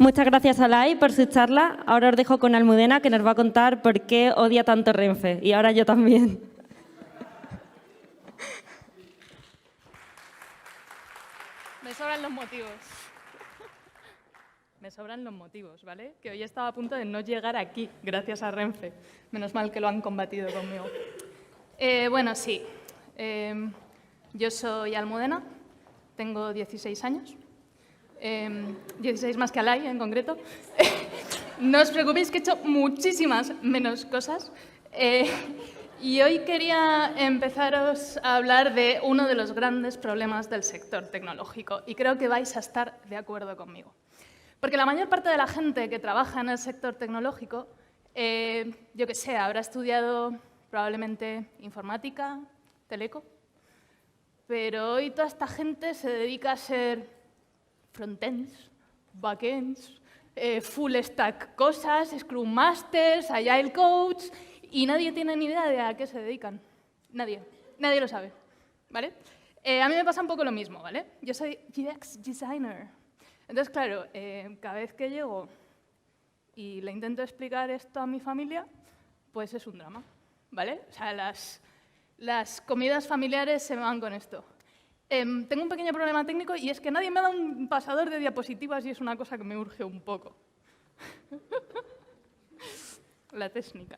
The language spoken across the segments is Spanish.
Muchas gracias a Lai por su charla. Ahora os dejo con Almudena, que nos va a contar por qué odia tanto Renfe. Y ahora yo también. Me sobran los motivos. Me sobran los motivos, ¿vale? Que hoy estaba a punto de no llegar aquí, gracias a Renfe. Menos mal que lo han combatido conmigo. Bueno, sí. Yo soy Almudena, tengo 16 años. 16 más que Alai, en concreto. No os preocupéis que he hecho muchísimas menos cosas. Y hoy quería empezaros a hablar de uno de los grandes problemas del sector tecnológico. Y creo que vais a estar de acuerdo conmigo. Porque la mayor parte de la gente que trabaja en el sector tecnológico, yo qué sé, habrá estudiado probablemente informática, teleco, pero hoy toda esta gente se dedica a ser frontends, backends, full stack cosas, Scrum Masters, Agile Coach, y nadie tiene ni idea de a qué se dedican. Nadie lo sabe, ¿vale? A mí me pasa un poco lo mismo, ¿vale? Yo soy UX designer. Entonces, claro, cada vez que llego y le intento explicar esto a mi familia, pues es un drama, ¿vale? O sea, las comidas familiares se me van con esto. Tengo un pequeño problema técnico y es que nadie me da un pasador de diapositivas y es una cosa que me urge un poco. La técnica.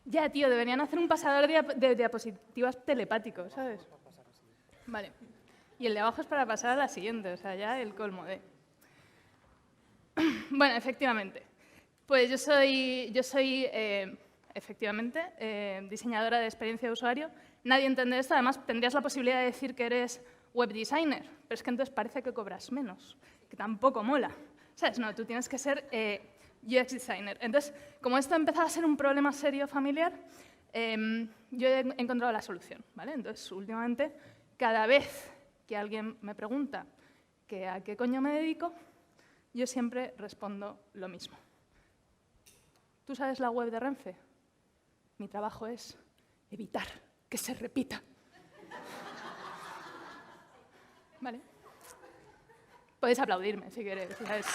Ya, tío, deberían hacer un pasador de diapositivas telepático, ¿sabes? Vale. Y el de abajo es para pasar a la siguiente, o sea, ya el colmo de... Bueno, efectivamente. Pues yo soy efectivamente, diseñadora de experiencia de usuario. Nadie entiende esto, además tendrías la posibilidad de decir que eres web designer, pero es que entonces parece que cobras menos, que tampoco mola. ¿Sabes? No, tú tienes que ser UX designer. Entonces, como esto empezaba a ser un problema serio familiar, yo he encontrado la solución, ¿vale? Entonces, últimamente, cada vez que alguien me pregunta que a qué coño me dedico, yo siempre respondo lo mismo. ¿Tú sabes la web de Renfe? Mi trabajo es evitar que se repita. ¿Vale? Podéis aplaudirme si queréis. ¿Sabes?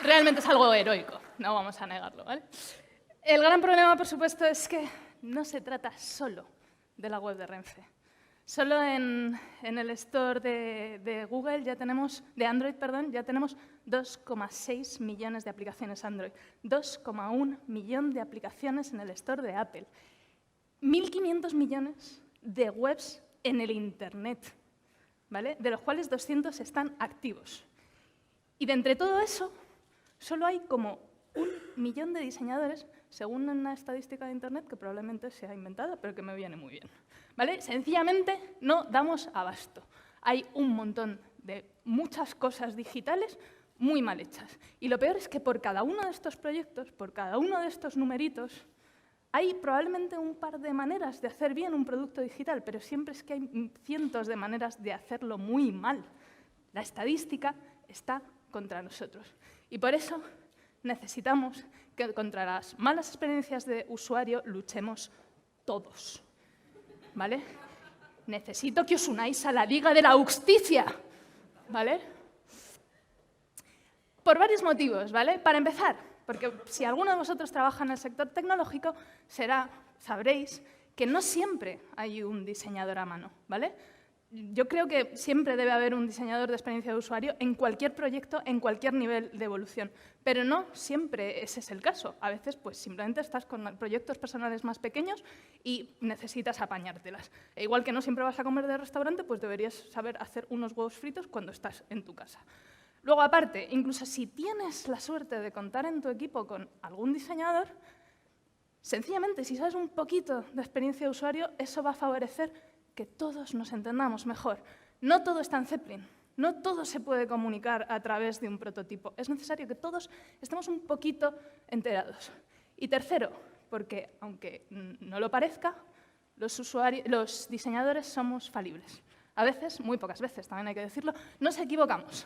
Realmente es algo heroico, no vamos a negarlo, ¿vale? El gran problema, por supuesto, es que no se trata solo de la web de Renfe. Solo en el store de Google ya tenemos, de Android, perdón, ya tenemos 2,6 millones de aplicaciones Android, 2,1 millón de aplicaciones en el store de Apple, 1.500 millones de webs en el Internet, ¿vale? De los cuales 200 están activos. Y de entre todo eso, solo hay como 1 millón de diseñadores, según una estadística de Internet que probablemente sea inventada, pero que me viene muy bien. ¿Vale? Sencillamente no damos abasto. Hay un montón de muchas cosas digitales muy mal hechas. Y lo peor es que por cada uno de estos proyectos, por cada uno de estos numeritos, hay probablemente un par de maneras de hacer bien un producto digital, pero siempre es que hay cientos de maneras de hacerlo muy mal. La estadística está contra nosotros. Y por eso necesitamos que contra las malas experiencias de usuario luchemos todos, ¿vale? Necesito que os unáis a la Liga de la Justicia, ¿vale? Por varios motivos, ¿vale? Para empezar, porque si alguno de vosotros trabaja en el sector tecnológico, sabréis que no siempre hay un diseñador a mano, ¿vale? Yo creo que siempre debe haber un diseñador de experiencia de usuario en cualquier proyecto, en cualquier nivel de evolución, pero no siempre ese es el caso. A veces, pues, simplemente estás con proyectos personales más pequeños y necesitas apañártelas. E igual que no siempre vas a comer de restaurante, pues deberías saber hacer unos huevos fritos cuando estás en tu casa. Luego, aparte, incluso si tienes la suerte de contar en tu equipo con algún diseñador, sencillamente, si sabes un poquito de experiencia de usuario, eso va a favorecer que todos nos entendamos mejor. No todo está en Zeppelin, no todo se puede comunicar a través de un prototipo. Es necesario que todos estemos un poquito enterados. Y tercero, porque aunque no lo parezca, los diseñadores somos falibles. A veces, muy pocas veces, también hay que decirlo, nos equivocamos,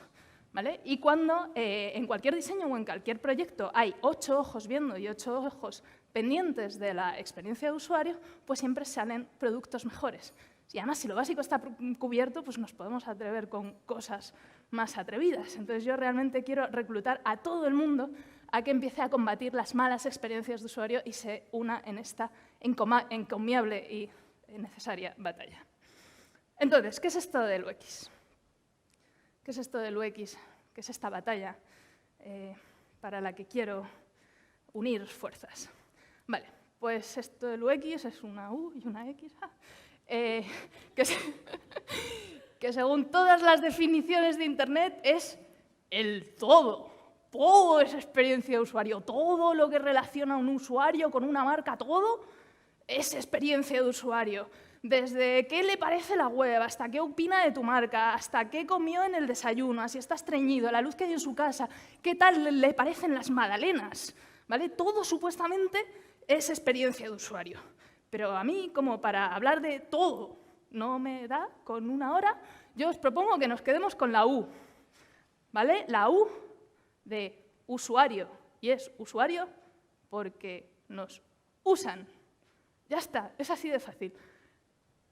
¿vale? Y cuando en cualquier diseño o en cualquier proyecto hay 8 ojos viendo y 8 ojos pendientes de la experiencia de usuario, pues siempre salen productos mejores. Y además, si lo básico está cubierto, pues nos podemos atrever con cosas más atrevidas. Entonces, yo realmente quiero reclutar a todo el mundo a que empiece a combatir las malas experiencias de usuario y se una en esta encomiable y necesaria batalla. Entonces, ¿qué es esto del UX? ¿Qué es esto del UX? ¿Qué es esta batalla para la que quiero unir fuerzas? Vale, pues esto del UX es una U y una X. Que según todas las definiciones de Internet es el todo. Todo es experiencia de usuario. Todo lo que relaciona a un usuario con una marca, todo es experiencia de usuario. Desde qué le parece la web, hasta qué opina de tu marca, hasta qué comió en el desayuno, si está estreñido, la luz que hay en su casa, qué tal le parecen las magdalenas, ¿vale? Todo supuestamente es experiencia de usuario. Pero a mí, como para hablar de todo, no me da con una hora, yo os propongo que nos quedemos con la U, ¿vale? La U de usuario. Y es usuario porque nos usan. Ya está, es así de fácil.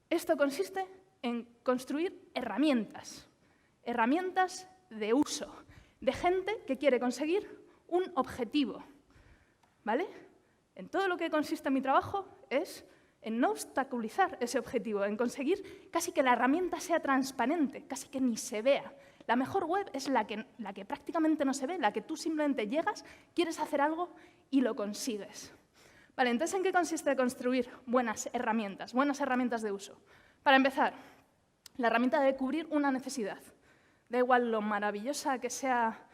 Esto consiste en construir herramientas de uso, de gente que quiere conseguir un objetivo, ¿vale? En todo lo que consiste mi trabajo es en no obstaculizar ese objetivo, en conseguir casi que la herramienta sea transparente, casi que ni se vea. La mejor web es la que prácticamente no se ve, la que tú simplemente llegas, quieres hacer algo y lo consigues. Vale, entonces, ¿en qué consiste construir buenas herramientas de uso? Para empezar, la herramienta debe cubrir una necesidad. Da igual lo maravillosa que sea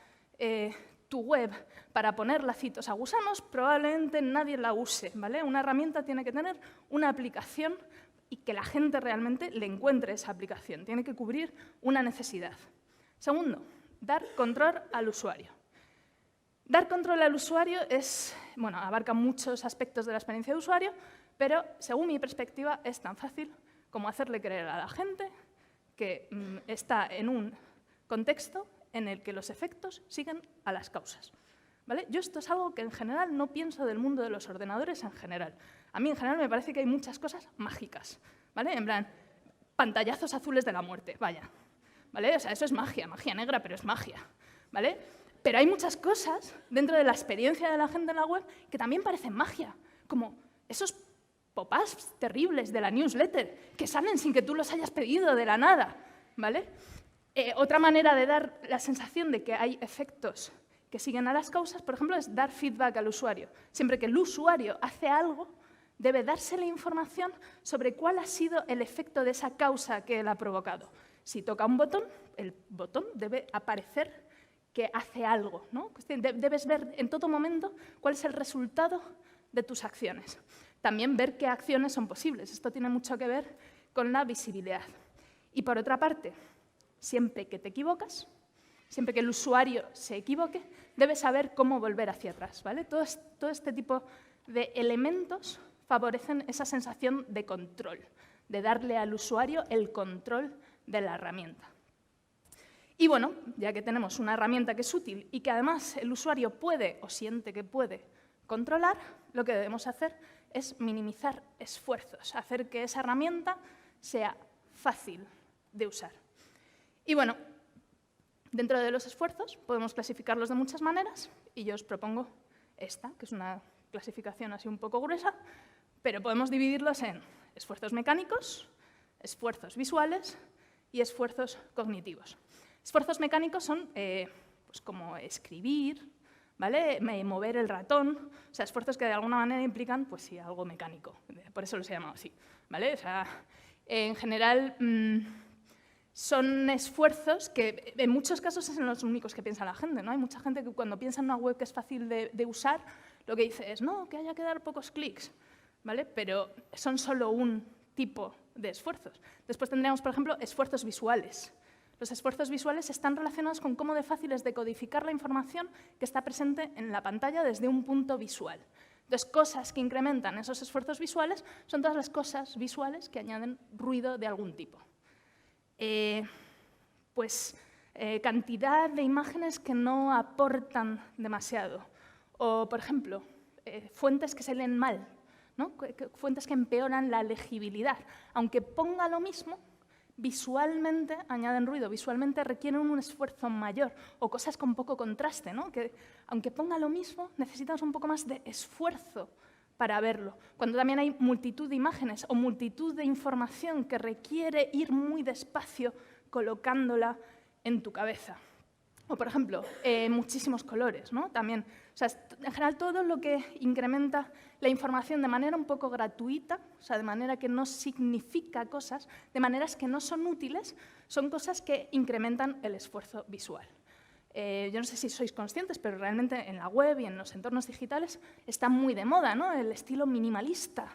tu web para poner lacitos a gusanos, probablemente nadie la use, ¿vale? Una herramienta tiene que tener una aplicación y que la gente realmente le encuentre esa aplicación. Tiene que cubrir una necesidad. Segundo, dar control al usuario. Dar control al usuario abarca muchos aspectos de la experiencia de usuario, pero según mi perspectiva es tan fácil como hacerle creer a la gente que está en un contexto en el que los efectos siguen a las causas, ¿vale? Yo esto es algo que en general no pienso del mundo de los ordenadores en general. A mí en general me parece que hay muchas cosas mágicas, ¿vale? En plan, pantallazos azules de la muerte, vaya, ¿vale? O sea, eso es magia, magia negra, pero es magia, ¿vale? Pero hay muchas cosas dentro de la experiencia de la gente en la web que también parecen magia, como esos pop-ups terribles de la newsletter que salen sin que tú los hayas pedido de la nada, ¿vale? Otra manera de dar la sensación de que hay efectos que siguen a las causas, por ejemplo, es dar feedback al usuario. Siempre que el usuario hace algo, debe dársele información sobre cuál ha sido el efecto de esa causa que él ha provocado. Si toca un botón, el botón debe aparecer que hace algo, ¿no? Debes ver en todo momento cuál es el resultado de tus acciones. También ver qué acciones son posibles. Esto tiene mucho que ver con la visibilidad. Y por otra parte, siempre que te equivocas, siempre que el usuario se equivoque, debes saber cómo volver hacia atrás, ¿vale? Todo este tipo de elementos favorecen esa sensación de control, de darle al usuario el control de la herramienta. Y bueno, ya que tenemos una herramienta que es útil y que además el usuario puede o siente que puede controlar, lo que debemos hacer es minimizar esfuerzos, hacer que esa herramienta sea fácil de usar. Y bueno, dentro de los esfuerzos podemos clasificarlos de muchas maneras y yo os propongo esta, que es una clasificación así un poco gruesa, pero podemos dividirlos en esfuerzos mecánicos, esfuerzos visuales y esfuerzos cognitivos. Esfuerzos mecánicos son pues como escribir, ¿vale? Mover el ratón, o sea, esfuerzos que de alguna manera implican pues, sí, algo mecánico, por eso los he llamado así, ¿vale? O sea, en general son esfuerzos que en muchos casos son los únicos que piensa la gente, ¿no? Hay mucha gente que cuando piensa en una web que es fácil de usar, lo que dice es, no, que haya que dar pocos clics, ¿vale? Pero son solo un tipo de esfuerzos. Después tendríamos, por ejemplo, esfuerzos visuales. Los esfuerzos visuales están relacionados con cómo de fácil es decodificar la información que está presente en la pantalla desde un punto visual. Entonces, cosas que incrementan esos esfuerzos visuales son todas las cosas visuales que añaden ruido de algún tipo. Cantidad de imágenes que no aportan demasiado. O, por ejemplo, fuentes que se leen mal, ¿no? Fuentes que empeoran la legibilidad. Aunque ponga lo mismo, visualmente añaden ruido, visualmente requieren un esfuerzo mayor, o cosas con poco contraste, ¿no? Que aunque ponga lo mismo, necesitamos un poco más de esfuerzo para verlo. Cuando también hay multitud de imágenes o multitud de información que requiere ir muy despacio colocándola en tu cabeza. O, por ejemplo, muchísimos colores, ¿no? También, o sea, en general, todo lo que incrementa la información de manera un poco gratuita, o sea, de manera que no significa cosas, de maneras que no son útiles, son cosas que incrementan el esfuerzo visual. Yo no sé si sois conscientes, pero realmente en la web y en los entornos digitales está muy de moda, ¿no? El estilo minimalista,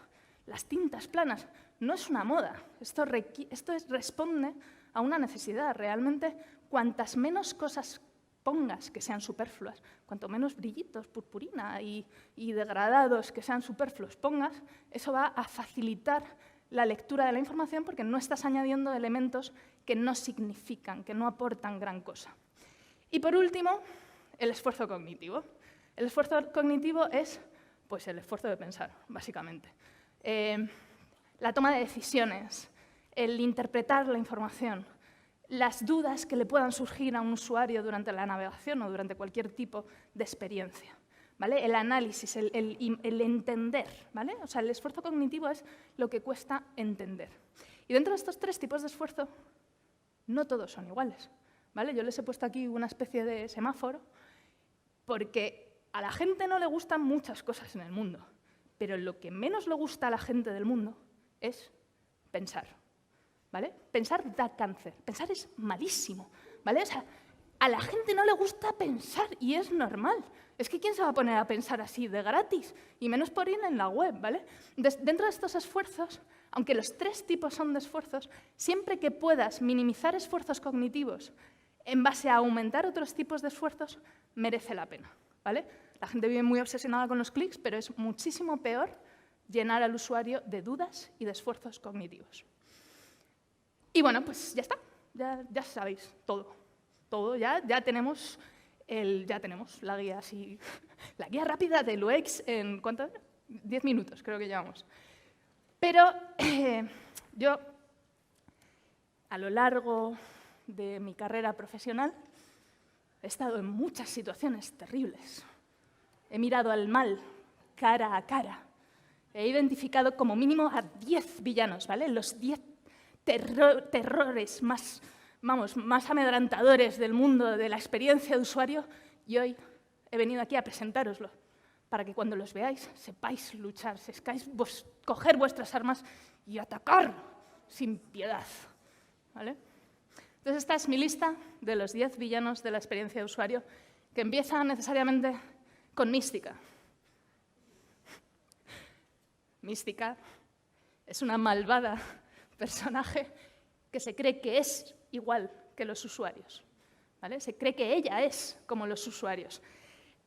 las tintas planas. No es una moda, esto responde a una necesidad. Realmente, cuantas menos cosas pongas que sean superfluas, cuanto menos brillitos, purpurina y degradados que sean superfluos pongas, eso va a facilitar la lectura de la información porque no estás añadiendo elementos que no significan, que no aportan gran cosa. Y por último, el esfuerzo cognitivo. El esfuerzo cognitivo es pues, el esfuerzo de pensar, básicamente. La toma de decisiones, el interpretar la información, las dudas que le puedan surgir a un usuario durante la navegación o durante cualquier tipo de experiencia, ¿vale? El análisis, el entender, ¿vale? O sea, el esfuerzo cognitivo es lo que cuesta entender. Y dentro de estos tres tipos de esfuerzo, no todos son iguales, ¿vale? Yo les he puesto aquí una especie de semáforo porque a la gente no le gustan muchas cosas en el mundo, pero lo que menos le gusta a la gente del mundo es pensar, ¿vale? Pensar da cáncer, pensar es malísimo, ¿vale? O sea, a la gente no le gusta pensar y es normal. Es que ¿quién se va a poner a pensar así de gratis? Y menos por ir en la web, ¿vale? Dentro de estos esfuerzos, aunque los tres tipos son de esfuerzos, siempre que puedas minimizar esfuerzos cognitivos en base a aumentar otros tipos de esfuerzos, merece la pena, ¿vale? La gente vive muy obsesionada con los clics, pero es muchísimo peor llenar al usuario de dudas y de esfuerzos cognitivos. Y bueno, pues ya está, ya sabéis todo, ya tenemos la guía así, la guía rápida del UX en ¿cuánto? 10 minutos creo que llevamos. Pero yo, a lo largo de mi carrera profesional, he estado en muchas situaciones terribles. He mirado al mal cara a cara. He identificado como mínimo a 10 villanos, ¿vale? Los 10 terrores más amedrentadores del mundo de la experiencia de usuario, y hoy he venido aquí a presentároslo, para que cuando los veáis sepáis luchar, sepáis coger vuestras armas y atacar sin piedad, ¿vale? Entonces esta es mi lista de los 10 villanos de la experiencia de usuario, que empieza necesariamente con Mística. Mística es una malvada personaje que se cree que es igual que los usuarios, ¿vale? Se cree que ella es como los usuarios.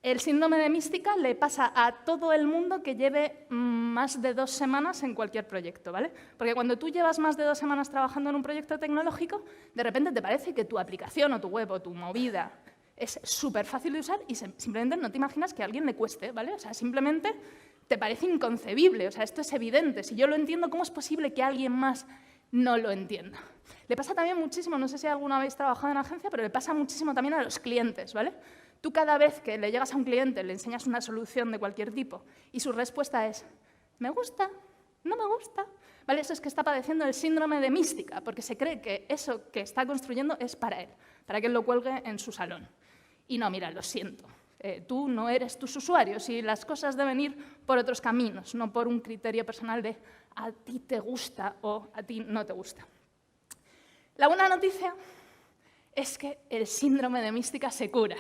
El síndrome de Mística le pasa a todo el mundo que lleve más de 2 semanas en cualquier proyecto, ¿vale? Porque cuando tú llevas más de 2 semanas trabajando en un proyecto tecnológico, de repente te parece que tu aplicación o tu web o tu movida es súper fácil de usar y simplemente no te imaginas que a alguien le cueste, ¿vale? O sea, simplemente te parece inconcebible, o sea, esto es evidente. Si yo lo entiendo, ¿cómo es posible que alguien más no lo entienda? Le pasa también muchísimo, no sé si alguna vez habéis trabajado en agencia, pero le pasa muchísimo también a los clientes, ¿vale? Tú cada vez que le llegas a un cliente, le enseñas una solución de cualquier tipo y su respuesta es «me gusta, no me gusta». ¿Vale? Eso es que está padeciendo el síndrome de Mística, porque se cree que eso que está construyendo es para él, para que él lo cuelgue en su salón. Y no, mira, lo siento, tú no eres tus usuarios y las cosas deben ir por otros caminos, no por un criterio personal de a ti te gusta o a ti no te gusta. La buena noticia es que el síndrome de Mística se cura.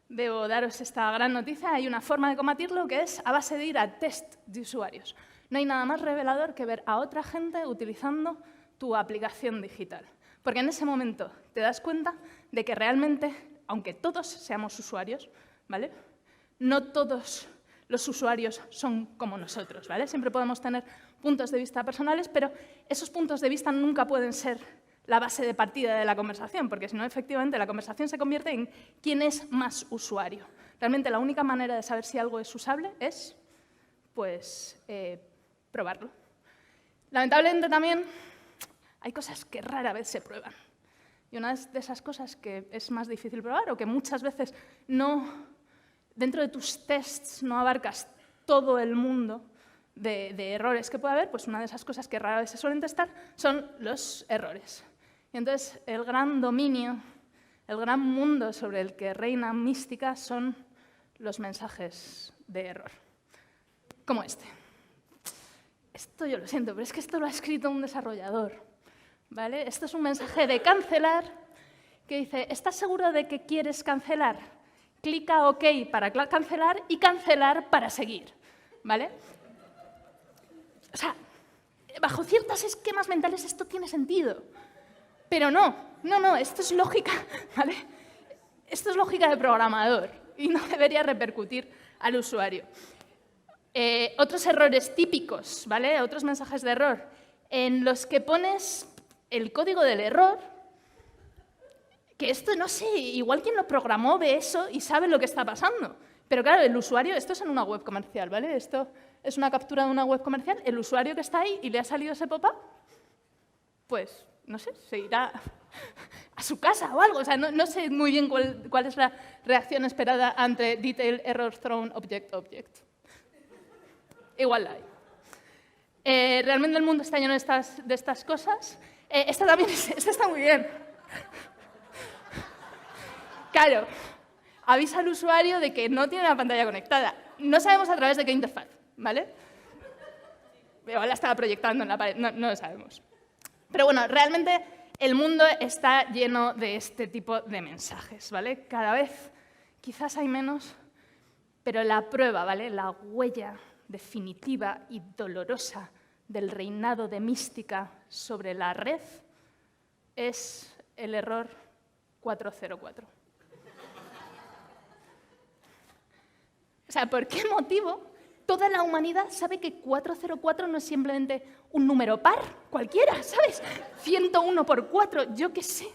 Debo daros esta gran noticia. Hay una forma de combatirlo que es a base de ir a test de usuarios. No hay nada más revelador que ver a otra gente utilizando tu aplicación digital. Porque en ese momento te das cuenta de que realmente, aunque todos seamos usuarios, ¿vale? No todos los usuarios son como nosotros, ¿vale? Siempre podemos tener puntos de vista personales, pero esos puntos de vista nunca pueden ser la base de partida de la conversación, porque si no, efectivamente, la conversación se convierte en quién es más usuario, Realmente la única manera de saber si algo es usable es, pues, probarlo. Lamentablemente también hay cosas que rara vez se prueban. Y una de esas cosas que es más difícil probar o que muchas veces dentro de tus tests no abarcas todo el mundo de errores que puede haber, pues una de esas cosas que rara vez se suelen testar son los errores. Y entonces el gran dominio, el gran mundo sobre el que reina mística son los mensajes de error, como este. Esto yo lo siento, pero es que esto lo ha escrito un desarrollador, ¿vale? Esto es un mensaje de cancelar que dice, ¿estás seguro de que quieres cancelar? Clica OK para cancelar y cancelar para seguir, ¿vale? O sea, bajo ciertos esquemas mentales esto tiene sentido, pero no, esto es lógica, ¿vale? Esto es lógica de programador y no debería repercutir al usuario. Otros errores típicos, ¿vale? Otros mensajes de error en los que pones el código del error, que esto, no sé, igual quien lo programó ve eso y sabe lo que está pasando. Pero claro, el usuario, esto es en una web comercial, ¿vale? Esto es una captura de una web comercial. El usuario que está ahí y le ha salido ese pop-up, pues, no sé, se irá a su casa o algo. O sea, no sé muy bien cuál es la reacción esperada ante detail error thrown object. Igual la hay. Realmente el mundo está lleno de estas cosas. Esta está muy bien. Claro, avisa al usuario de que no tiene la pantalla conectada. No sabemos a través de qué interfaz, ¿vale? Igual la estaba proyectando en la pared, no lo sabemos. Pero bueno, realmente el mundo está lleno de este tipo de mensajes, ¿vale? Cada vez quizás hay menos, pero la prueba, ¿vale? La huella definitiva y dolorosa del reinado de mística sobre la red es el error 404. O sea, ¿por qué motivo toda la humanidad sabe que 404 no es simplemente un número par cualquiera, ¿sabes? 101 por 4, yo qué sé.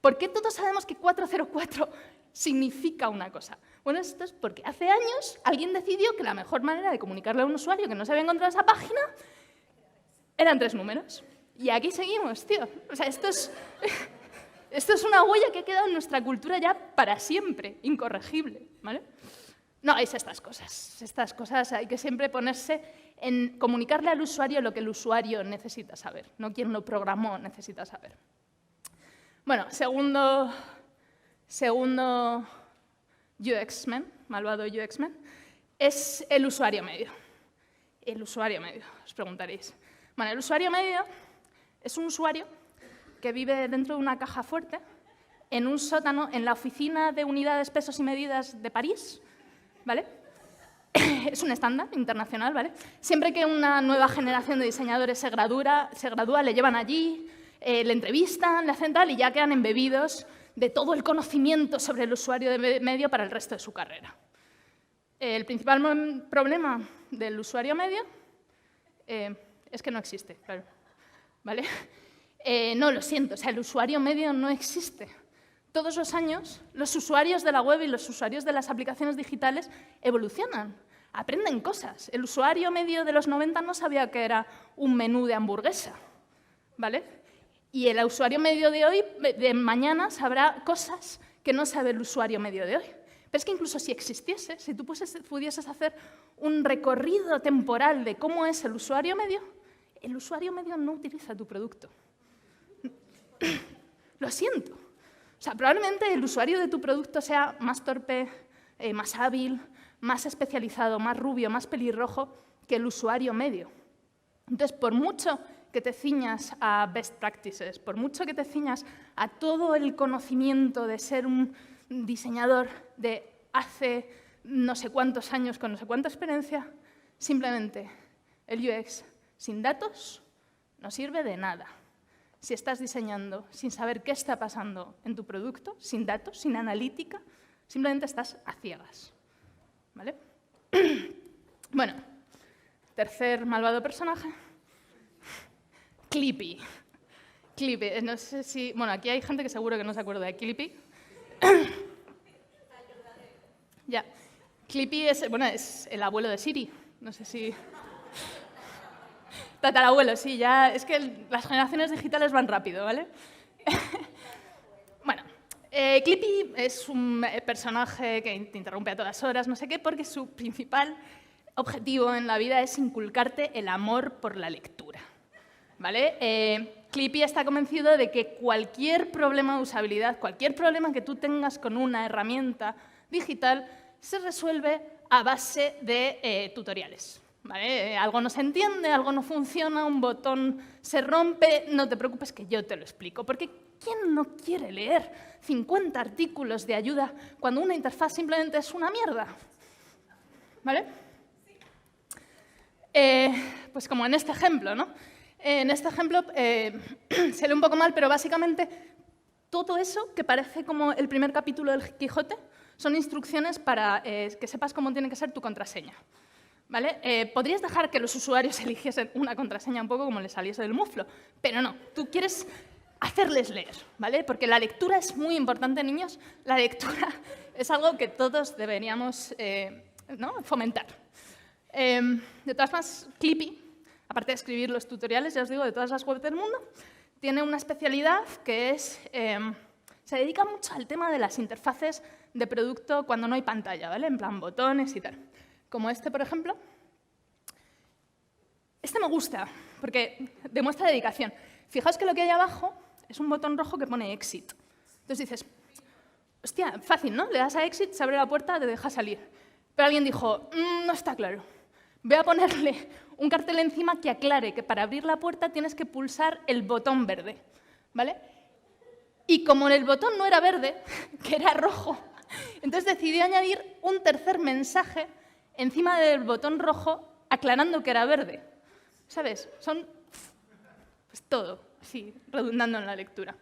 ¿Por qué todos sabemos que 404 significa una cosa? Bueno, esto es porque hace años alguien decidió que la mejor manera de comunicarle a un usuario que no se había encontrado esa página eran 3 números. Y aquí seguimos, tío. O sea, esto es una huella que ha quedado en nuestra cultura ya para siempre, incorregible, ¿vale? No hagáis estas cosas. Estas cosas hay que siempre ponerse en comunicarle al usuario lo que el usuario necesita saber, no quien lo programó necesita saber. Bueno, segundo UX-man, malvado UX-man, es el usuario medio. El usuario medio, os preguntaréis. Bueno, el usuario medio es un usuario que vive dentro de una caja fuerte, en un sótano, en la oficina de unidades, pesos y medidas de París, ¿vale? Es un estándar internacional, ¿vale? Siempre que una nueva generación de diseñadores se gradúa, le llevan allí, le entrevistan, le hacen tal y ya quedan embebidos de todo el conocimiento sobre el usuario de medio para el resto de su carrera. El principal problema del usuario medio es que no existe, claro, ¿vale? No, lo siento, o sea, el usuario medio no existe. Todos los años, los usuarios de la web y los usuarios de las aplicaciones digitales evolucionan, aprenden cosas. El usuario medio de los 90 no sabía que era un menú de hamburguesa, ¿vale? Y el usuario medio de hoy, de mañana, sabrá cosas que no sabe el usuario medio de hoy. Pero es que incluso si existiese, si tú pudieses hacer un recorrido temporal de cómo es el usuario medio no utiliza tu producto. Lo siento. O sea, probablemente el usuario de tu producto sea más torpe, más hábil, más especializado, más rubio, más pelirrojo que el usuario medio. Entonces, por mucho que te ciñas a best practices, por mucho que te ciñas a todo el conocimiento de ser un diseñador de hace no sé cuántos años con no sé cuánta experiencia, simplemente el UX sin datos no sirve de nada. Si estás diseñando sin saber qué está pasando en tu producto, sin datos, sin analítica, simplemente estás a ciegas, ¿vale? Bueno, tercer malvado personaje. Clippy. Clippy, no sé si... Bueno, aquí hay gente que seguro que no se acuerda de Clippy. Ya. Clippy es, bueno, es el abuelo de Siri. No sé si... Tatarabuelo, sí, ya... Es que las generaciones digitales van rápido, ¿vale? Bueno, Clippy es un personaje que te interrumpe a todas horas, no sé qué, porque su principal objetivo en la vida es inculcarte el amor por la lectura, ¿vale? Clippy está convencido de que cualquier problema de usabilidad, cualquier problema que tú tengas con una herramienta digital, se resuelve a base de tutoriales. ¿Vale? Algo no se entiende, algo no funciona, un botón se rompe, no te preocupes que yo te lo explico. Porque ¿quién no quiere leer 50 artículos de ayuda cuando una interfaz simplemente es una mierda? ¿Vale? Pues como en este ejemplo, ¿no? En este ejemplo se lee un poco mal, pero básicamente todo eso que parece como el primer capítulo del Quijote son instrucciones para que sepas cómo tiene que ser tu contraseña. ¿Vale? Podrías dejar que los usuarios eligiesen una contraseña un poco como les saliese del muflo, pero no, tú quieres hacerles leer, ¿vale? Porque la lectura es muy importante, niños. La lectura es algo que todos deberíamos ¿no? fomentar. De todas formas, Clippy, aparte de escribir los tutoriales, ya os digo, de todas las webs del mundo, tiene una especialidad que es... se dedica mucho al tema de las interfaces de producto cuando no hay pantalla, ¿vale? En plan botones y tal. Como este, por ejemplo. Este me gusta, porque demuestra dedicación. Fijaos que lo que hay abajo es un botón rojo que pone Exit. Entonces dices, hostia, fácil, ¿no? Le das a Exit, se abre la puerta, te deja salir. Pero alguien dijo, no está claro. Voy a ponerle un cartel encima que aclare que para abrir la puerta tienes que pulsar el botón verde, ¿vale? Y como el botón no era verde, que era rojo, entonces decidí añadir un tercer mensaje encima del botón rojo aclarando que era verde. ¿Sabes? Son pues todo, así, redundando en la lectura.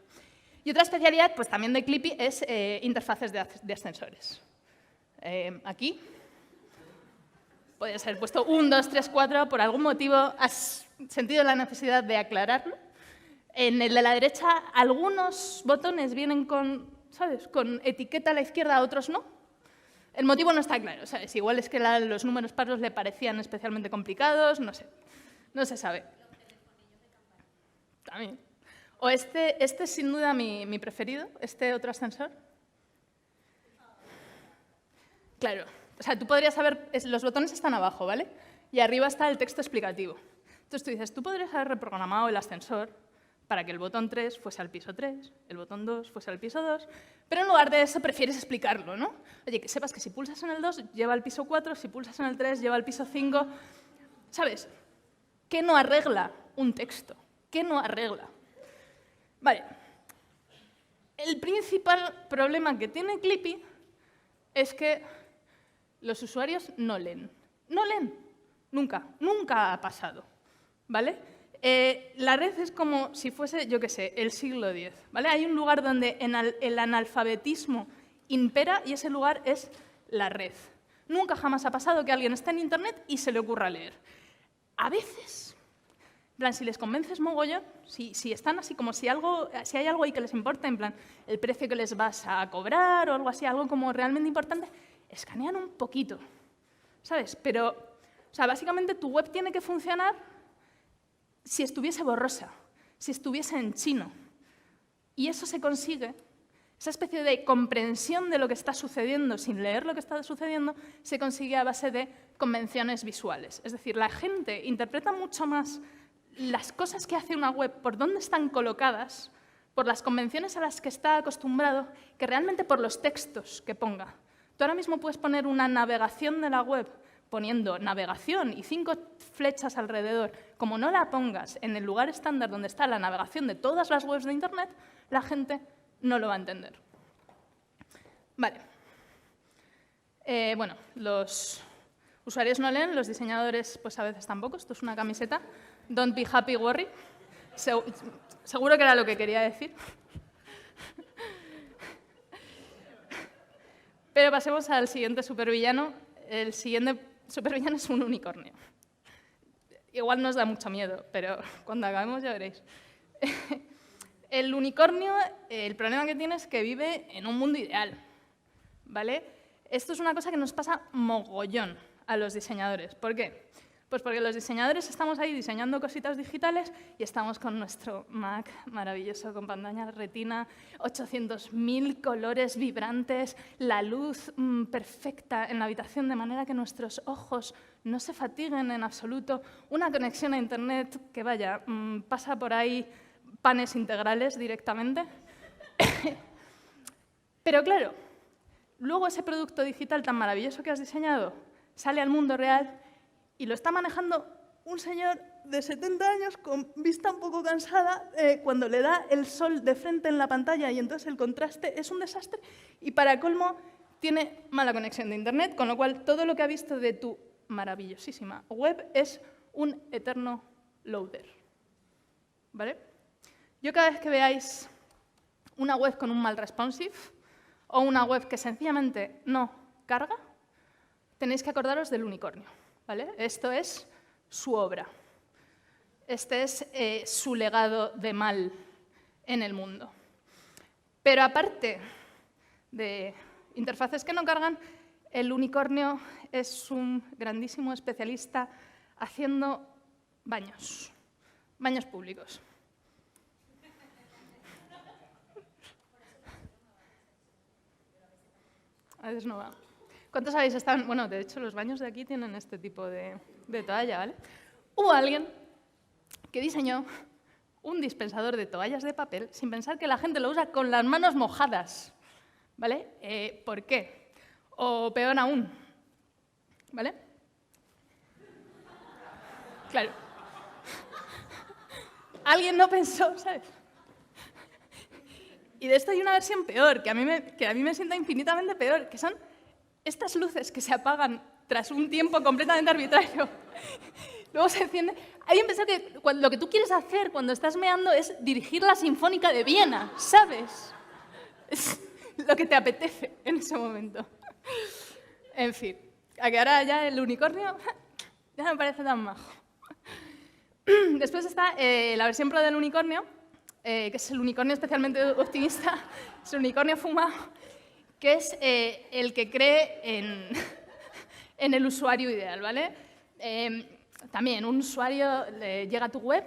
Y otra especialidad, pues también de Clippy, es interfaces de ascensores. Aquí puede ser puesto 1, 2, 3, 4, por algún motivo has sentido la necesidad de aclararlo. En el de la derecha, algunos botones vienen con, ¿sabes?, con etiqueta a la izquierda, otros no. El motivo no está claro, ¿sabes? Igual es que los números paros le parecían especialmente complicados, no sé. No se sabe. También. O este es sin duda mi preferido, este otro ascensor. Claro. O sea, tú podrías saber, los botones están abajo, ¿vale? Y arriba está el texto explicativo. Entonces tú dices, tú podrías haber reprogramado el ascensor para que el botón 3 fuese al piso 3, el botón 2 fuese al piso 2, pero en lugar de eso prefieres explicarlo, ¿no? Oye, que sepas que si pulsas en el 2 lleva al piso 4, si pulsas en el 3 lleva al piso 5. ¿Sabes? ¿Qué no arregla un texto? ¿Qué no arregla? Vale. El principal problema que tiene Clippy es que los usuarios no leen. No leen. Nunca. Nunca ha pasado. ¿Vale? La red es como si fuese, yo qué sé, el siglo X. ¿Vale? Hay un lugar donde el analfabetismo impera y ese lugar es la red. Nunca jamás ha pasado que alguien esté en Internet y se le ocurra leer. A veces, en plan, si les convences mogollón, si están así como si hay algo ahí que les importa, en plan, el precio que les vas a cobrar o algo así, algo como realmente importante, escanean un poquito, ¿sabes? Pero, o sea, básicamente tu web tiene que funcionar si estuviese borrosa, si estuviese en chino. Y eso se consigue, esa especie de comprensión de lo que está sucediendo sin leer lo que está sucediendo, se consigue a base de convenciones visuales. Es decir, la gente interpreta mucho más las cosas que hace una web por dónde están colocadas, por las convenciones a las que está acostumbrado, que realmente por los textos que ponga. Tú ahora mismo puedes poner una navegación de la web poniendo navegación y 5 flechas alrededor. Como no la pongas en el lugar estándar donde está la navegación de todas las webs de Internet, la gente no lo va a entender. Vale. Bueno, los usuarios no leen, los diseñadores pues a veces tampoco. Esto es una camiseta. Don't be happy, worry. Seguro que era lo que quería decir. Pero pasemos al siguiente supervillano. El siguiente supervillano es un unicornio. Igual nos da mucho miedo, pero cuando acabemos ya veréis. El unicornio, el problema que tiene es que vive en un mundo ideal, ¿vale? Esto es una cosa que nos pasa mogollón a los diseñadores. ¿Por qué? Pues porque los diseñadores estamos ahí diseñando cositas digitales y estamos con nuestro Mac maravilloso, con pantalla retina, 800.000 colores vibrantes, la luz perfecta en la habitación, de manera que nuestros ojos no se fatiguen en absoluto, una conexión a Internet que, vaya, pasa por ahí panes integrales directamente. Pero claro, luego ese producto digital tan maravilloso que has diseñado sale al mundo real y lo está manejando un señor de 70 años con vista un poco cansada cuando le da el sol de frente en la pantalla y entonces el contraste es un desastre y para colmo tiene mala conexión de Internet, con lo cual todo lo que ha visto de tu maravillosísima web es un eterno loader. ¿Vale? Yo cada vez que veáis una web con un mal responsive o una web que sencillamente no carga, tenéis que acordaros del unicornio. ¿Vale? Esto es su obra. Este es su legado de mal en el mundo. Pero aparte de interfaces que no cargan, el unicornio es un grandísimo especialista haciendo baños públicos. A veces no va. ¿Cuántos habéis estado? Bueno, de hecho, los baños de aquí tienen este tipo de toalla, ¿vale? Hubo alguien que diseñó un dispensador de toallas de papel sin pensar que la gente lo usa con las manos mojadas, ¿vale? ¿Por qué? O peor aún, ¿vale? Claro. Alguien no pensó, ¿sabes? Y de esto hay una versión peor, que a mí me sienta infinitamente peor, que son estas luces que se apagan tras un tiempo completamente arbitrario. Luego se enciende. Alguien pensó que lo que tú quieres hacer cuando estás meando es dirigir la Sinfónica de Viena, ¿sabes? Es lo que te apetece en ese momento. En fin, a que ahora ya el unicornio ya no me parece tan majo. Después está la versión pro del unicornio, que es el unicornio especialmente optimista, es el unicornio fumado, que es el que cree en el usuario ideal, ¿vale? También un usuario llega a tu web,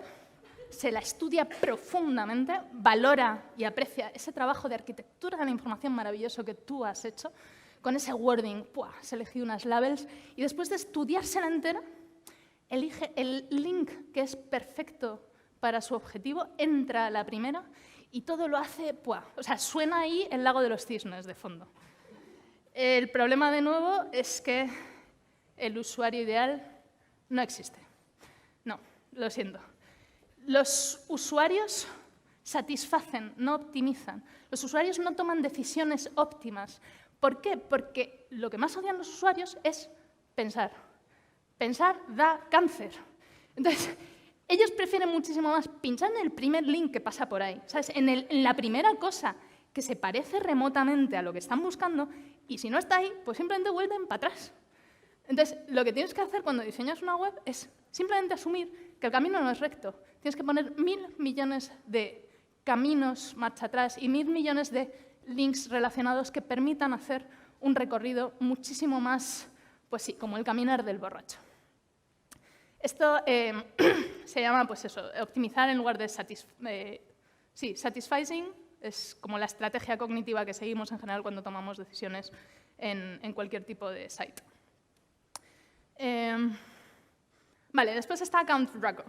se la estudia profundamente, valora y aprecia ese trabajo de arquitectura de la información maravilloso que tú has hecho, con ese wording, has elegido unas labels, y después de estudiársela entera, elige el link que es perfecto para su objetivo, entra a la primera y todo lo hace, o sea, suena ahí el lago de los cisnes de fondo. El problema, de nuevo, es que el usuario ideal no existe. No, lo siento. Los usuarios satisfacen, no optimizan. Los usuarios no toman decisiones óptimas. ¿Por qué? Porque lo que más odian los usuarios es pensar. Pensar da cáncer. Entonces, ellos prefieren muchísimo más pinchar en el primer link que pasa por ahí, ¿sabes? En la primera cosa que se parece remotamente a lo que están buscando, y si no está ahí, pues simplemente vuelven para atrás. Entonces, lo que tienes que hacer cuando diseñas una web es simplemente asumir que el camino no es recto. Tienes que poner 1000 millones de caminos marcha atrás y 1000 millones de links relacionados que permitan hacer un recorrido muchísimo más, pues sí, como el caminar del borracho. Esto se llama, pues eso, optimizar en lugar de satisficing, es como la estrategia cognitiva que seguimos en general cuando tomamos decisiones en cualquier tipo de site. Vale, después está CountRaco.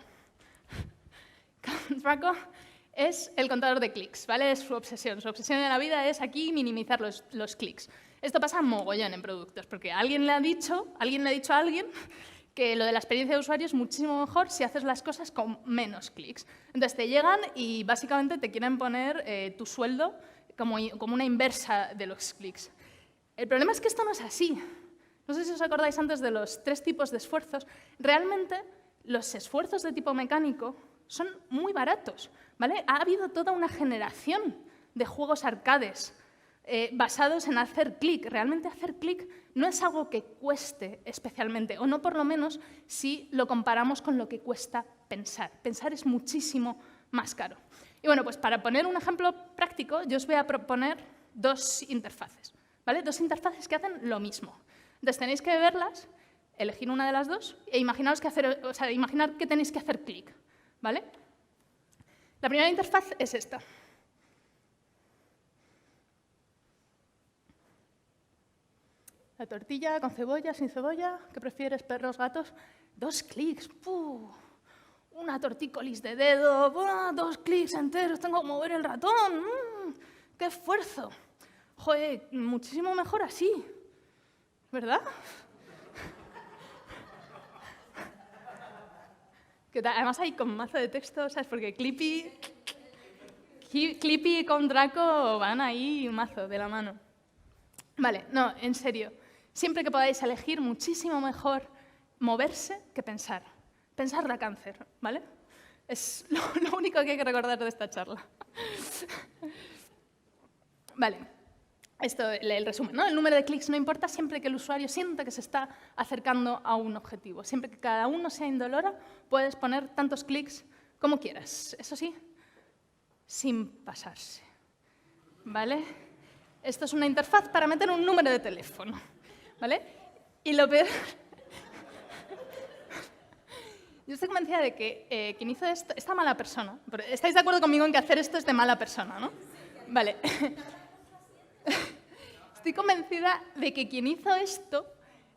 CountRaco es el contador de clics, ¿vale? Es su obsesión. Su obsesión en la vida es aquí minimizar los clics. Esto pasa mogollón en productos, porque alguien le ha dicho a alguien que lo de la experiencia de usuario es muchísimo mejor si haces las cosas con menos clics. Entonces te llegan y básicamente te quieren poner tu sueldo como una inversa de los clics. El problema es que esto no es así. No sé si os acordáis antes de los 3 tipos de esfuerzos. Realmente los esfuerzos de tipo mecánico son muy baratos, ¿vale? Ha habido toda una generación de juegos arcades basados en hacer clic. Realmente hacer clic no es algo que cueste especialmente, o no por lo menos si lo comparamos con lo que cuesta pensar. Pensar es muchísimo más caro. Y bueno, pues para poner un ejemplo práctico, yo os voy a proponer 2 interfaces, ¿vale? Dos interfaces que hacen lo mismo. Entonces tenéis que verlas, elegir una de las dos e imaginar que tenéis que hacer clic, ¿vale? La primera interfaz es esta. La tortilla con cebolla, sin cebolla. ¿Qué prefieres, perros, gatos? 2 clics. ¡Puh! Una tortícolis de dedo. ¡Buah! 2 clics enteros. Tengo que mover el ratón. ¡Qué esfuerzo! Joder, muchísimo mejor así. ¿Verdad? Además hay con mazo de texto, ¿sabes? Porque Clippy con Draco van ahí mazo de la mano. Vale, no, en serio. Siempre que podáis elegir, muchísimo mejor moverse que pensar. Pensar da cáncer, ¿vale? Es lo único que hay que recordar de esta charla. Vale, esto el resumen, ¿no? El número de clics no importa siempre que el usuario sienta que se está acercando a un objetivo. Siempre que cada uno sea indolora, puedes poner tantos clics como quieras. Eso sí, sin pasarse, ¿vale? Esto es una interfaz para meter un número de teléfono, ¿vale? Y lo peor... Yo estoy convencida de que quien hizo esto, esta mala persona, pero ¿estáis de acuerdo conmigo en que hacer esto es de mala persona, no? Vale. Estoy convencida de que quien hizo esto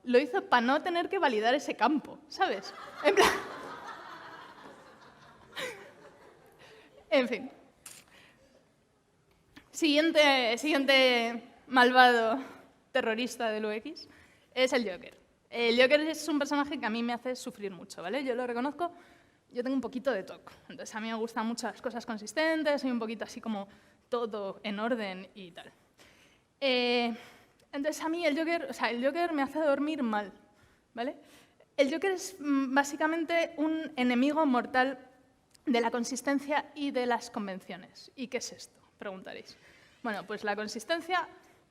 lo hizo para no tener que validar ese campo, ¿sabes? En plan... En fin. Siguiente malvado terrorista del UX es el Joker. El Joker es un personaje que a mí me hace sufrir mucho, ¿vale? Yo lo reconozco, yo tengo un poquito de TOC. Entonces a mí me gustan mucho las cosas consistentes, soy un poquito así como todo en orden y tal. Entonces a mí el Joker me hace dormir mal, ¿vale? El Joker es básicamente un enemigo mortal de la consistencia y de las convenciones. ¿Y qué es esto? Preguntaréis. Bueno, pues la consistencia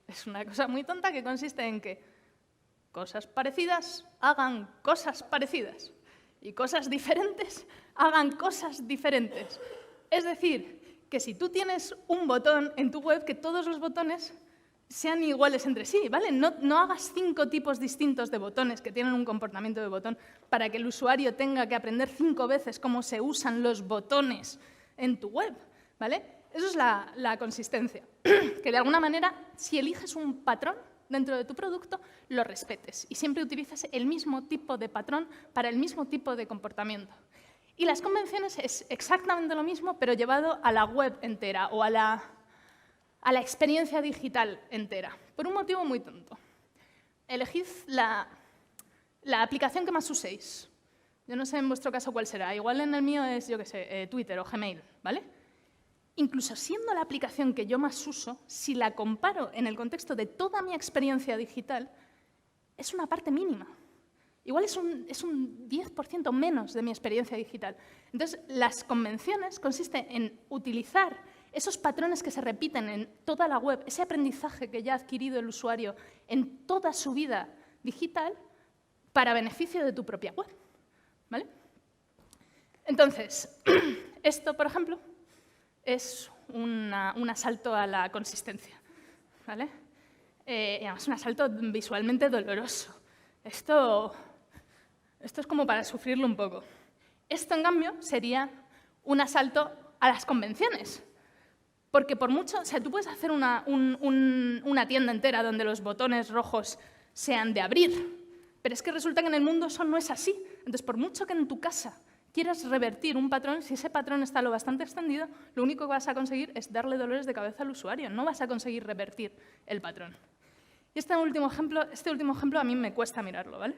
es una cosa muy tonta que consiste en que cosas parecidas hagan cosas parecidas y cosas diferentes hagan cosas diferentes. Es decir, que si tú tienes un botón en tu web, que todos los botones sean iguales entre sí, ¿vale? No hagas 5 tipos distintos de botones que tienen un comportamiento de botón para que el usuario tenga que aprender 5 veces cómo se usan los botones en tu web, ¿vale? Eso es la consistencia. Que de alguna manera, si eliges un patrón dentro de tu producto, lo respetes y siempre utilices el mismo tipo de patrón para el mismo tipo de comportamiento. Y las convenciones es exactamente lo mismo, pero llevado a la web entera o a la experiencia digital entera, por un motivo muy tonto. Elegid la aplicación que más uséis. Yo no sé en vuestro caso cuál será. Igual en el mío es, yo qué sé, Twitter o Gmail, ¿vale? Incluso siendo la aplicación que yo más uso, si la comparo en el contexto de toda mi experiencia digital, es una parte mínima. Igual es un 10% menos de mi experiencia digital. Entonces, las convenciones consisten en utilizar esos patrones que se repiten en toda la web, ese aprendizaje que ya ha adquirido el usuario en toda su vida digital para beneficio de tu propia web, ¿vale? Entonces, esto, por ejemplo, es un asalto a la consistencia, ¿vale? Y además un asalto visualmente doloroso. Esto es como para sufrirlo un poco. Esto, en cambio, sería un asalto a las convenciones. Porque por mucho, o sea, tú puedes hacer una tienda entera donde los botones rojos sean de abrir, pero es que resulta que en el mundo eso no es así. Entonces, por mucho que en tu casa quieras revertir un patrón, si ese patrón está lo bastante extendido, lo único que vas a conseguir es darle dolores de cabeza al usuario, no vas a conseguir revertir el patrón. Y este último ejemplo a mí me cuesta mirarlo, ¿vale?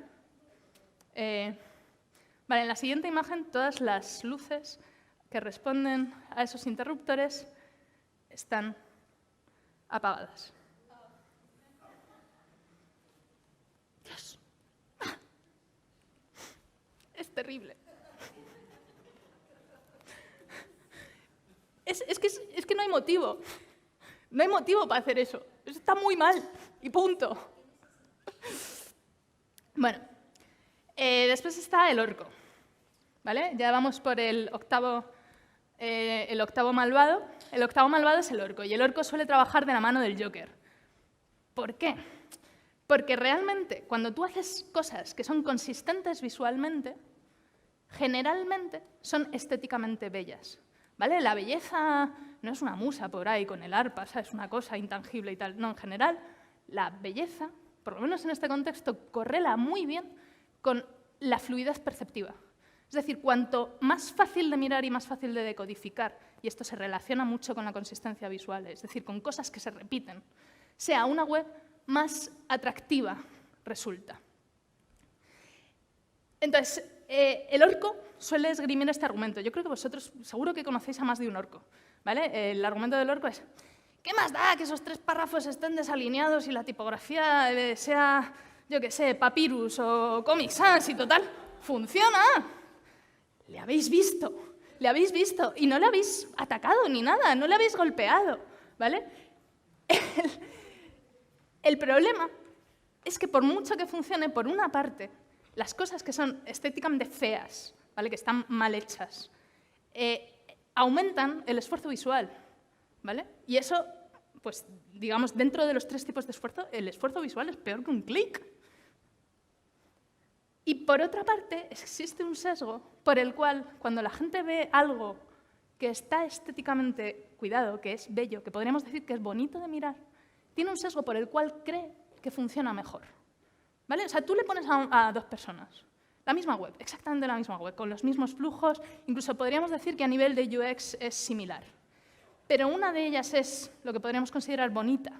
Vale, en la siguiente imagen todas las luces que responden a esos interruptores están apagadas. Dios. Es terrible. Es que no hay motivo. No hay motivo para hacer eso. Eso está muy mal. Y punto. Bueno, después está el orco. ¿Vale? Ya vamos por el octavo malvado. El octavo malvado es el orco. Y el orco suele trabajar de la mano del Joker. ¿Por qué? Porque realmente, cuando tú haces cosas que son consistentes visualmente, generalmente son estéticamente bellas, ¿vale? La belleza no es una musa por ahí con el arpa, es una cosa intangible y tal. No, en general, la belleza, por lo menos en este contexto, correla muy bien con la fluidez perceptiva. Es decir, cuanto más fácil de mirar y más fácil de decodificar, y esto se relaciona mucho con la consistencia visual, es decir, con cosas que se repiten, sea una web, más atractiva resulta. Entonces, el orco suele esgrimir este argumento. Yo creo que vosotros seguro que conocéis a más de un orco, ¿vale? El argumento del orco es, ¿qué más da que esos 3 párrafos estén desalineados y la tipografía sea, yo qué sé, Papyrus o Comic Sans y total, funciona? Le habéis visto y no le habéis atacado ni nada, no le habéis golpeado, ¿vale? El problema es que por mucho que funcione, por una parte, las cosas que son estéticamente feas, ¿vale? Que están mal hechas, aumentan el esfuerzo visual, ¿vale? Y eso, pues, digamos, dentro de los 3 tipos de esfuerzo, el esfuerzo visual es peor que un clic. Y por otra parte, existe un sesgo por el cual, cuando la gente ve algo que está estéticamente cuidado, que es bello, que podríamos decir que es bonito de mirar, tiene un sesgo por el cual cree que funciona mejor, ¿vale? O sea, tú le pones a 2 personas la misma web, exactamente la misma web, con los mismos flujos, incluso podríamos decir que a nivel de UX es similar. Pero una de ellas es lo que podríamos considerar bonita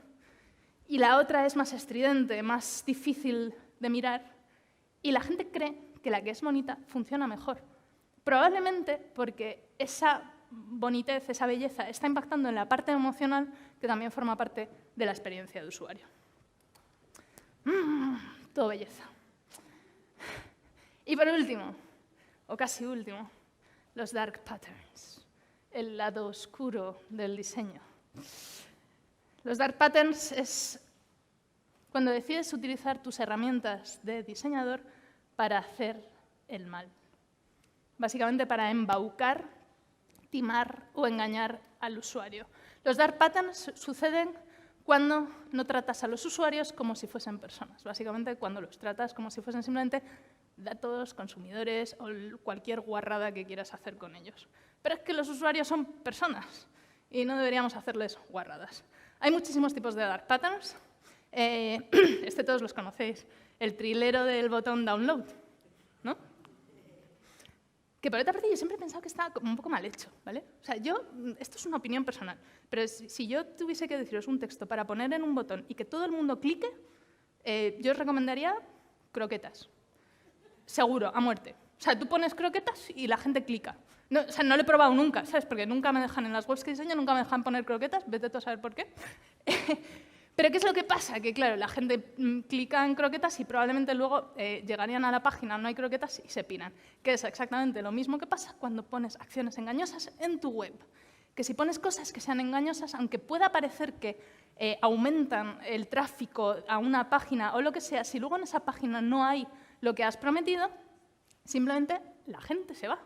y la otra es más estridente, más difícil de mirar, y la gente cree que la que es bonita funciona mejor. Probablemente porque esa bonitez, esa belleza, está impactando en la parte emocional que también forma parte de la experiencia de usuario. Todo belleza. Y por último, o casi último, los dark patterns, el lado oscuro del diseño. Los dark patterns es cuando decides utilizar tus herramientas de diseñador para hacer el mal. Básicamente para embaucar, timar o engañar al usuario. Los dark patterns suceden cuando no tratas a los usuarios como si fuesen personas. Básicamente cuando los tratas como si fuesen simplemente datos, consumidores o cualquier guarrada que quieras hacer con ellos. Pero es que los usuarios son personas y no deberíamos hacerles guarradas. Hay muchísimos tipos de dark patterns. Todos los conocéis. El trilero del botón download, ¿no? Que por otra parte yo siempre he pensado que está un poco mal hecho, ¿vale? O sea, esto es una opinión personal, pero si yo tuviese que deciros un texto para poner en un botón y que todo el mundo clique, yo os recomendaría croquetas. Seguro, a muerte. O sea, tú pones croquetas y la gente clica. No, o sea, no lo he probado nunca, ¿sabes? Porque nunca me dejan en las webs que diseño, nunca me dejan poner croquetas, vete tú a saber por qué. Pero ¿qué es lo que pasa? Que claro, la gente clica en croquetas y probablemente luego llegarían a la página, no hay croquetas y se piran. Que es exactamente lo mismo que pasa cuando pones acciones engañosas en tu web. Que si pones cosas que sean engañosas, aunque pueda parecer que aumentan el tráfico a una página o lo que sea, si luego en esa página no hay lo que has prometido, simplemente la gente se va.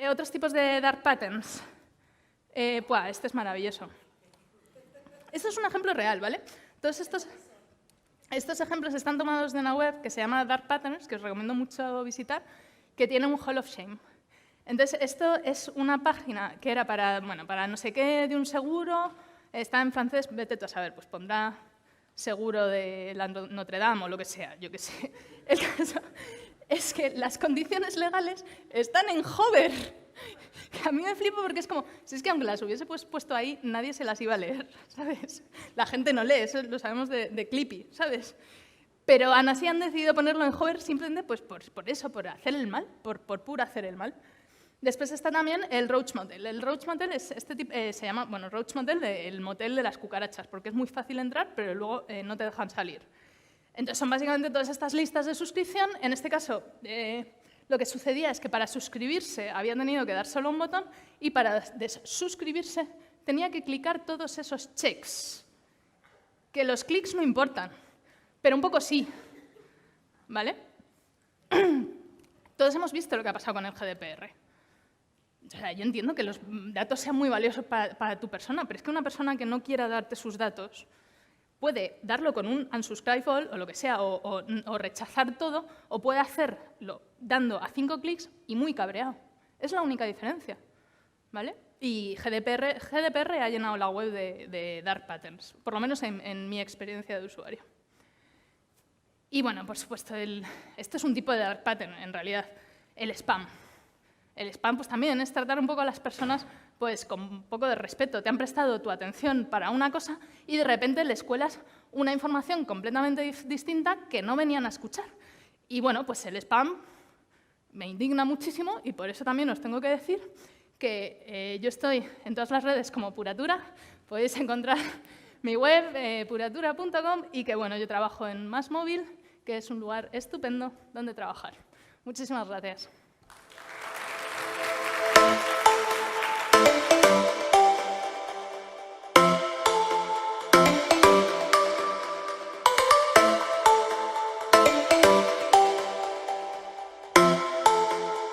Otros tipos de dark patterns. Este es maravilloso. Esto es un ejemplo real, ¿vale? Todos estos ejemplos están tomados de una web que se llama Dark Patterns, que os recomiendo mucho visitar, que tiene un Hall of Shame. Entonces, esto es una página que era para no sé qué de un seguro, está en francés, vete tú a saber, pues pondrá seguro de la Notre Dame o lo que sea, yo qué sé. El caso es que las condiciones legales están en hover. Que a mí me flipo porque es como, si es que aunque las hubiese puesto ahí, nadie se las iba a leer, ¿sabes? La gente no lee, eso lo sabemos de Clippy, ¿sabes? Pero aún así han decidido ponerlo en hover simplemente pues, por eso, por hacer el mal, por puro hacer el mal. Después está también el Roach Motel. El Roach Motel es se llama, Roach Motel, el motel de las cucarachas, porque es muy fácil entrar, pero luego no te dejan salir. Entonces son básicamente todas estas listas de suscripción. En este caso, lo que sucedía es que para suscribirse había tenido que dar solo un botón y para desuscribirse tenía que clicar todos esos checks. Que los clics no importan, pero un poco sí, ¿vale? Todos hemos visto lo que ha pasado con el GDPR. O sea, yo entiendo que los datos sean muy valiosos para tu persona, pero es que una persona que no quiera darte sus datos puede darlo con un unsubscribe all o lo que sea, o rechazar todo, o puede hacerlo dando a 5 clics y muy cabreado. Es la única diferencia, ¿vale? Y GDPR ha llenado la web de dark patterns, por lo menos en mi experiencia de usuario. Y bueno, por supuesto, esto es un tipo de dark pattern, en realidad, el spam. El spam pues, también es tratar un poco a las personas pues, con un poco de respeto. Te han prestado tu atención para una cosa y de repente les cuelas una información completamente distinta que no venían a escuchar. Y bueno, pues el spam me indigna muchísimo y por eso también os tengo que decir que yo estoy en todas las redes como Puratura. Podéis encontrar mi web, puratura.com, y que bueno, yo trabajo en Más Móvil, que es un lugar estupendo donde trabajar. Muchísimas gracias.